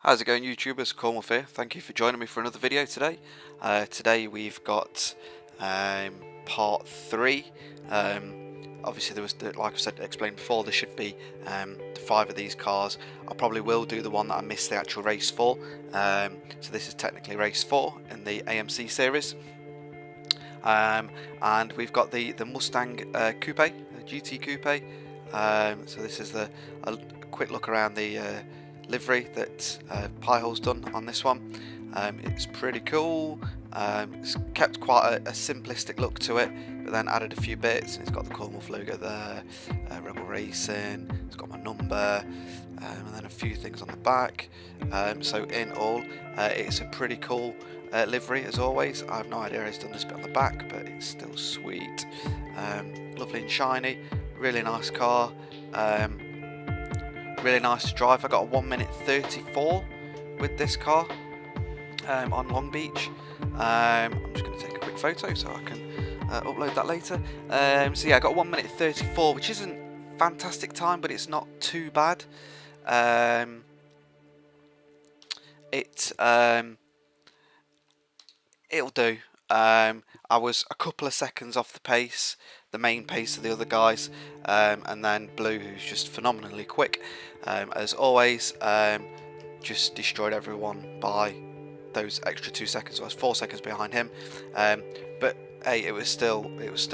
How's it going, YouTubers? Cornwall here. Thank you for joining me for another video today. Today we've got part 3. Obviously there was, like I said, explained before, there should be 5 of these cars. I probably will do the one that I missed the actual race for. So this is technically race 4 in the AMC series. And we've got the Mustang Coupe, the GT Coupe. So this is a quick look around the livery that Piehole's done on this one. It's pretty cool. It's kept quite a simplistic look to it, but then added a few bits. It's got the Cornwall logo there, Rebel Racing, it's got my number, and then a few things on the back. So in all, it's a pretty cool livery as always. I have no idea how he's done this bit on the back, but it's still sweet. Lovely and shiny, really nice car. Really nice to drive. I got a 1 minute 34 with this car on Long Beach. I'm just going to take a quick photo so I can upload that later. So yeah, I got 1 minute 34, which isn't fantastic time, but it's not too bad. It'll do. I was a couple of seconds off the pace, the main pace of the other guys, and then Blue, who's just phenomenally quick, as always, just destroyed everyone by those extra 2 seconds. So I was 4 seconds behind him, but hey, it was still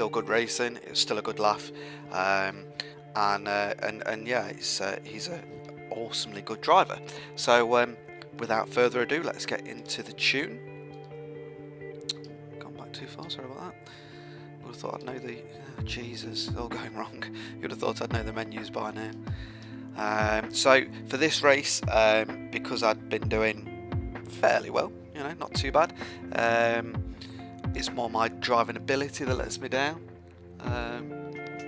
good racing. It was still a good laugh, and yeah, he's an awesomely good driver. So without further ado, let's get into the tune. Too far, sorry about that. Would have thought I'd know the Jesus, it's all going wrong. You would have thought I'd know the menus by now. So for this race, because I'd been doing fairly well, you know, not too bad, it's more my driving ability that lets me down,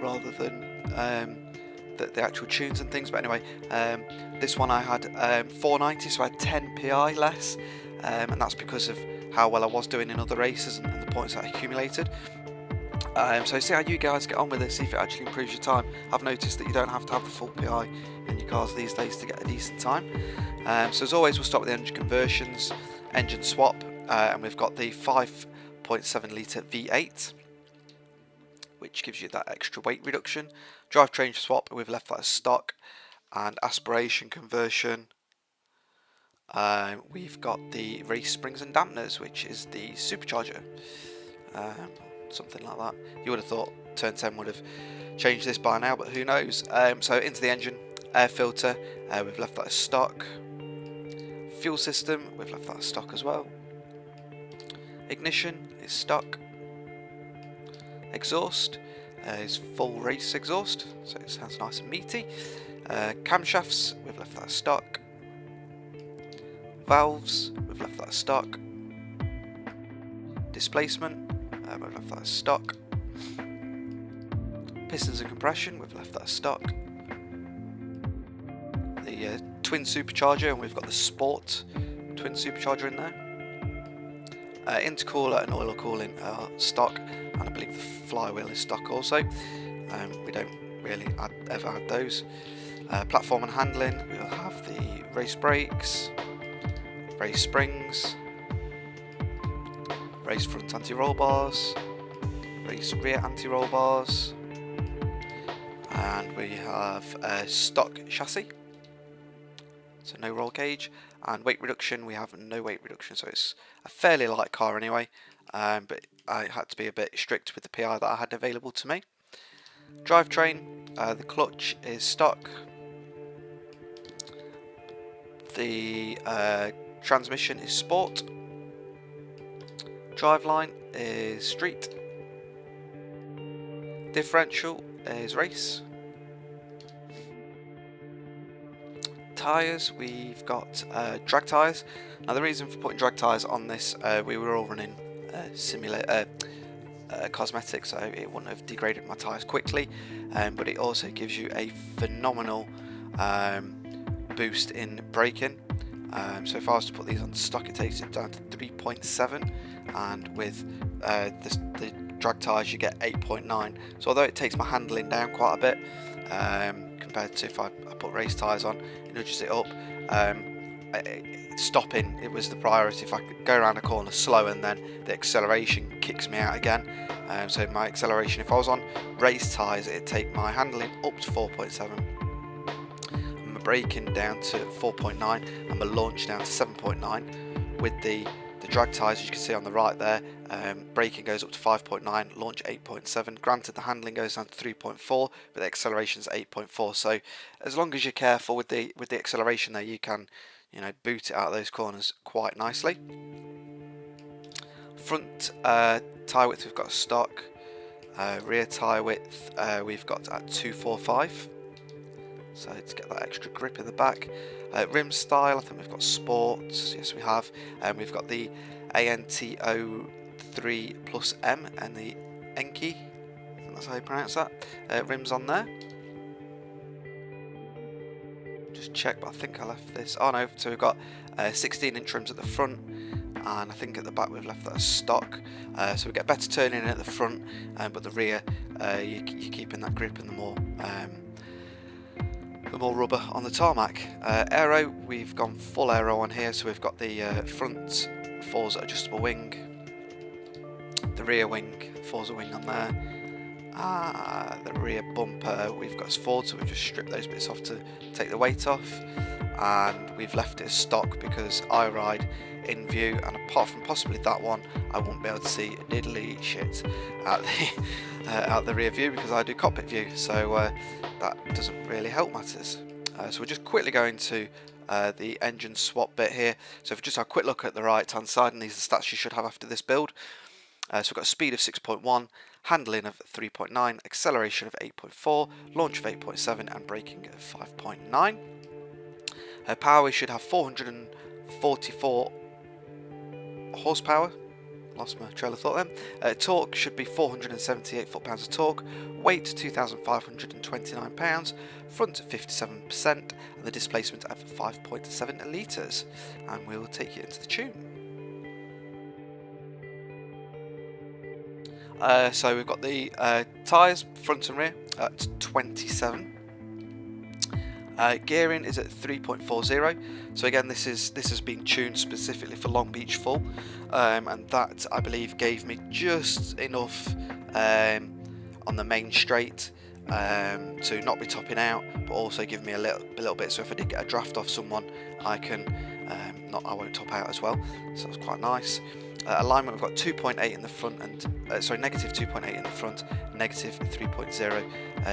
rather than the actual tunes and things. But anyway, this one I had 490, so I had 10 PI less, and that's because of how well I was doing in other races and the points that I accumulated. So see how you guys get on with this, see if it actually improves your time. I've noticed that you don't have to have the full PI in your cars these days to get a decent time. So as always, we'll start with the engine conversions, engine swap, and we've got the 5.7 litre V8, which gives you that extra weight reduction. Drivetrain swap, we've left that as stock, and aspiration conversion. We've got the race springs and dampeners, which is the supercharger, something like that. You would have thought turn 10 would have changed this by now, but who knows. So into the engine, air filter, we've left that as stock. Fuel system, we've left that as stock as well. Ignition is stock. Exhaust is full race exhaust, so it sounds nice and meaty. Camshafts, we've left that as stock. Valves, we've left that as stock. Displacement, we've left that as stock. Pistons and compression, we've left that as stock. The twin supercharger, and we've got the sport twin supercharger in there. Intercooler and oil cooling are stock, and I believe the flywheel is stock also. We don't really ever add those. Platform and handling, we'll have the race brakes, race springs, race front anti-roll bars, race rear anti-roll bars, and we have a stock chassis, so no roll cage. And weight reduction, we have no weight reduction, so it's a fairly light car anyway, but I had to be a bit strict with the PI that I had available to me. Drivetrain, the clutch is stock. The transmission is sport. Driveline is street. Differential is race. Tyres, we've got drag tyres. Now the reason for putting drag tyres on this, we were all running cosmetics, so it wouldn't have degraded my tyres quickly, but it also gives you a phenomenal boost in braking. So if I was to put these on stock, it takes it down to 3.7, and with the drag tyres you get 8.9. So although it takes my handling down quite a bit, compared to if I put race tyres on, it nudges it up. stopping, it was the priority. If I could go around a corner slow and then the acceleration kicks me out again. So my acceleration, if I was on race tyres, it'd take my handling up to 4.7, and my braking down to 4.9, and my launch down to 7.9. With the drag tyres, as you can see on the right there, braking goes up to 5.9, launch 8.7. Granted, the handling goes down to 3.4, but the acceleration is 8.4. So as long as you're careful with the acceleration there, you can, you know, boot it out of those corners quite nicely. Front tyre width, we've got a stock. Rear tyre width, we've got at 245. So to get that extra grip in the back. Rim style, I think we've got sports. Yes, we have. We've got the ANTO3 plus M and the Enki. I think that's how you pronounce that. Rims on there. Just check, but I think I left this. Oh no, so we've got 16-inch rims at the front, and I think at the back we've left that as stock. So we get better turning at the front, but the rear, you're keeping that grip and the more rubber on the tarmac. Aero, we've gone full aero on here, so we've got the front Forza adjustable wing, the rear wing Forza wing on there. The rear bumper we've got as Ford, so we've just stripped those bits off to take the weight off, and we've left it as stock because I ride in view, and apart from possibly that one, I won't be able to see diddly shit out the rear view because I do cockpit view, so that doesn't really help matters. So we're just quickly going to the engine swap bit here. So if we just have a quick look at the right hand side, and these are the stats you should have after this build. So we've got a speed of 6.1, handling of 3.9, acceleration of 8.4, launch of 8.7, and braking of 5.9. Power, we should have 444 horsepower. Lost my trail of thought then. Torque should be 478 foot-pounds of torque. Weight 2,529 pounds. Front 57%, and the displacement of 5.7 litres. And we will take you into the tune. So we've got the tyres, front and rear, at 27. Gearing is at 3.40. So again, this has been tuned specifically for Long Beach Full, and that I believe gave me just enough on the main straight to not be topping out, but also give me a little bit. So if I did get a draft off someone, I won't top out as well. So it's quite nice. Alignment, we've got 2.8 in the front, and negative 2.8 in the front, negative 3.0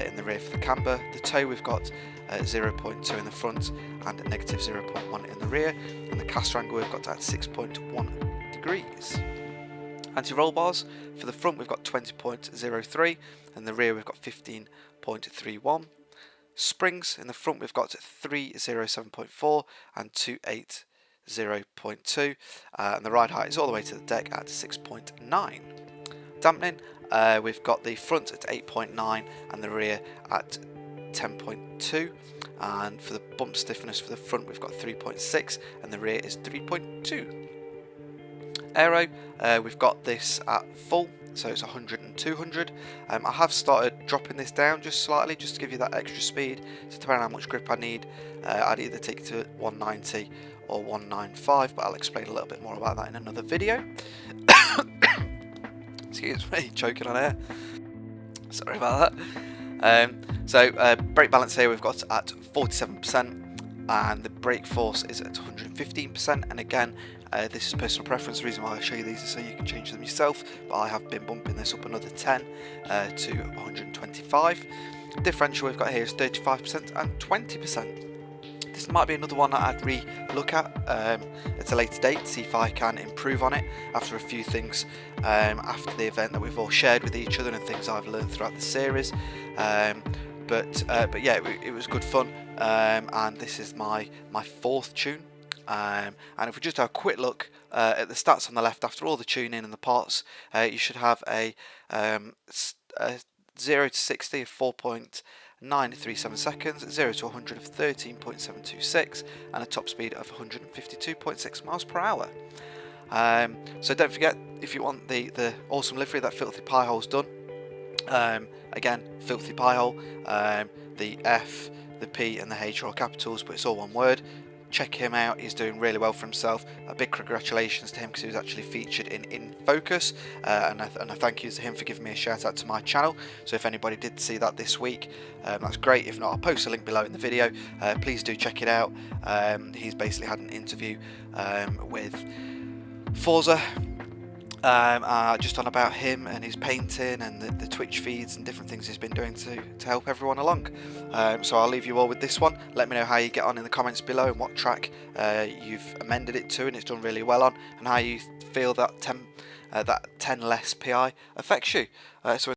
in the rear for the camber. The toe, we've got 0.2 in the front and negative 0.1 in the rear, and the caster angle we've got at 6.1 degrees. Anti-roll bars, for the front we've got 20.03, and the rear we've got 15.31. Springs, in the front we've got 307.4 and 280.2, and the ride height is all the way to the deck at 6.9. Dampening, we've got the front at 8.9 and the rear at 10.2, and for the bump stiffness for the front we've got 3.6 and the rear is 3.2. Aero, we've got this at full, so it's 100 and 200. I have started dropping this down just slightly, just to give you that extra speed. So depending on how much grip I need, I'd either take it to 190 or 195, but I'll explain a little bit more about that in another video. Excuse me, choking on air. Sorry about that. So brake balance here we've got at 47%, and the brake force is at 115%, and again, this is personal preference. The reason why I show you these is so you can change them yourself, but I have been bumping this up another 10 to 125. Differential we've got here is 35% and 20%. This might be another one that I'd re-look at a later date, see if I can improve on it after a few things after the event that we've all shared with each other and things I've learned throughout the series. But yeah, it was good fun, and this is my fourth tune. And if we just have a quick look at the stats on the left after all the tuning and the parts, you should have a 0 to 60 of 4.937 seconds, 0 to 100 of 13.726, and a top speed of 152.6 miles per hour. So don't forget, if you want the awesome livery that Filthy Piehole's done, again, Filthy Piehole, the F, the P and the H are all capitals, but it's all one word. check him out. He's doing really well for himself. A big congratulations to him because he was actually featured in Focus, and a thank you to him for giving me a shout out to my channel. So if anybody did see that this week, that's great. If not, I'll post a link below in the video. Please do check it out. He's basically had an interview with Forza, just on about him and his painting and the Twitch feeds and different things he's been doing to help everyone along. So I'll leave you all with this one. Let me know how you get on in the comments below and what track you've amended it to and it's done really well on, and how you feel that 10 less PI affects you. So